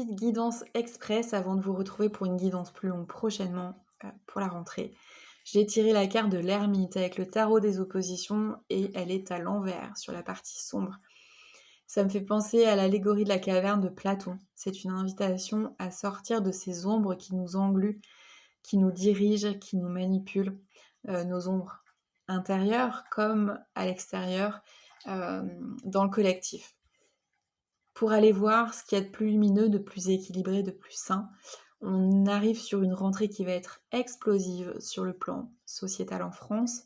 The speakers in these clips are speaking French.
Petite guidance express avant de vous retrouver pour une guidance plus longue prochainement, pour la rentrée. J'ai tiré la carte de l'ermite avec le tarot des oppositions et elle est à l'envers, sur la partie sombre. Ça me fait penser à l'allégorie de la caverne de Platon. C'est une invitation à sortir de ces ombres qui nous engluent, qui nous dirigent, qui nous manipulent, nos ombres intérieures comme à l'extérieur, dans le collectif. Pour aller voir ce qu'il y a de plus lumineux, de plus équilibré, de plus sain. On arrive sur une rentrée qui va être explosive sur le plan sociétal en France.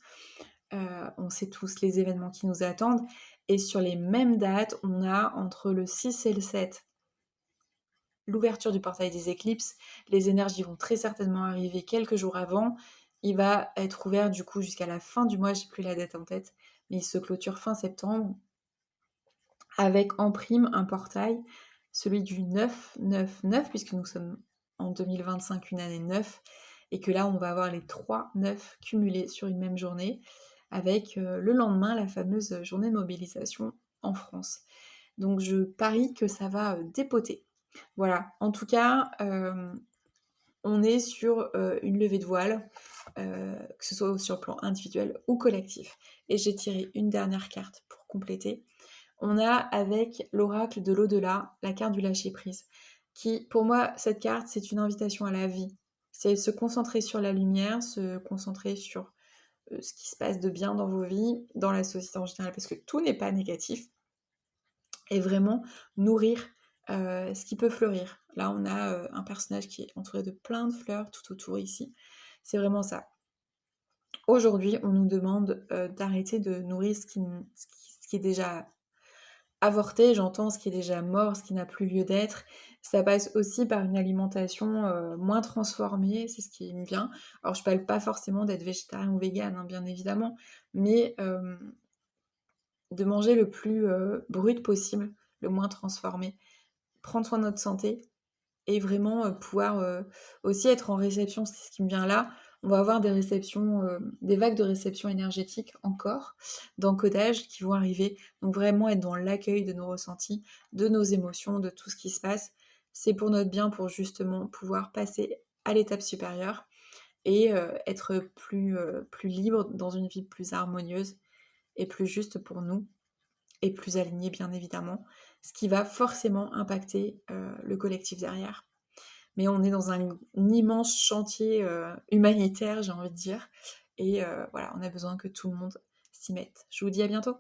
On sait tous les événements qui nous attendent. Et sur les mêmes dates, on a entre le 6 et le 7 l'ouverture du portail des éclipses. Les énergies vont très certainement arriver quelques jours avant. Il va être ouvert du coup jusqu'à la fin du mois, j'ai plus la date en tête, mais il se clôture fin septembre, avec en prime un portail, celui du 9-9-9, puisque nous sommes en 2025, une année 9, et que là on va avoir les 3 9 cumulés sur une même journée, avec le lendemain la fameuse journée de mobilisation en France. Donc je parie que ça va dépoter. Voilà, en tout cas, on est sur une levée de voile, que ce soit sur le plan individuel ou collectif. Et j'ai tiré une dernière carte pour compléter. On a avec l'oracle de l'au-delà, la carte du lâcher-prise, qui, pour moi, cette carte, c'est une invitation à la vie. C'est se concentrer sur la lumière, se concentrer sur ce qui se passe de bien dans vos vies, dans la société en général, parce que tout n'est pas négatif, et vraiment nourrir ce qui peut fleurir. Là, on a un personnage qui est entouré de plein de fleurs tout autour ici. C'est vraiment ça. Aujourd'hui, on nous demande d'arrêter de nourrir ce qui est déjà avorté, j'entends ce qui est déjà mort, ce qui n'a plus lieu d'être. Ça passe aussi par une alimentation moins transformée, c'est ce qui me vient. Alors je parle pas forcément d'être végétarien ou végane, hein, bien évidemment, mais de manger le plus brut possible, le moins transformé. Prendre soin de notre santé et vraiment pouvoir aussi être en réception, c'est ce qui me vient là. On va avoir des réceptions, des vagues de réception énergétique encore, d'encodage qui vont arriver. Donc vraiment être dans l'accueil de nos ressentis, de nos émotions, de tout ce qui se passe. C'est pour notre bien, pour justement pouvoir passer à l'étape supérieure et être plus libre dans une vie plus harmonieuse et plus juste pour nous et plus alignée bien évidemment, ce qui va forcément impacter le collectif derrière. Mais on est dans un immense chantier humanitaire, j'ai envie de dire. Et voilà, on a besoin que tout le monde s'y mette. Je vous dis à bientôt.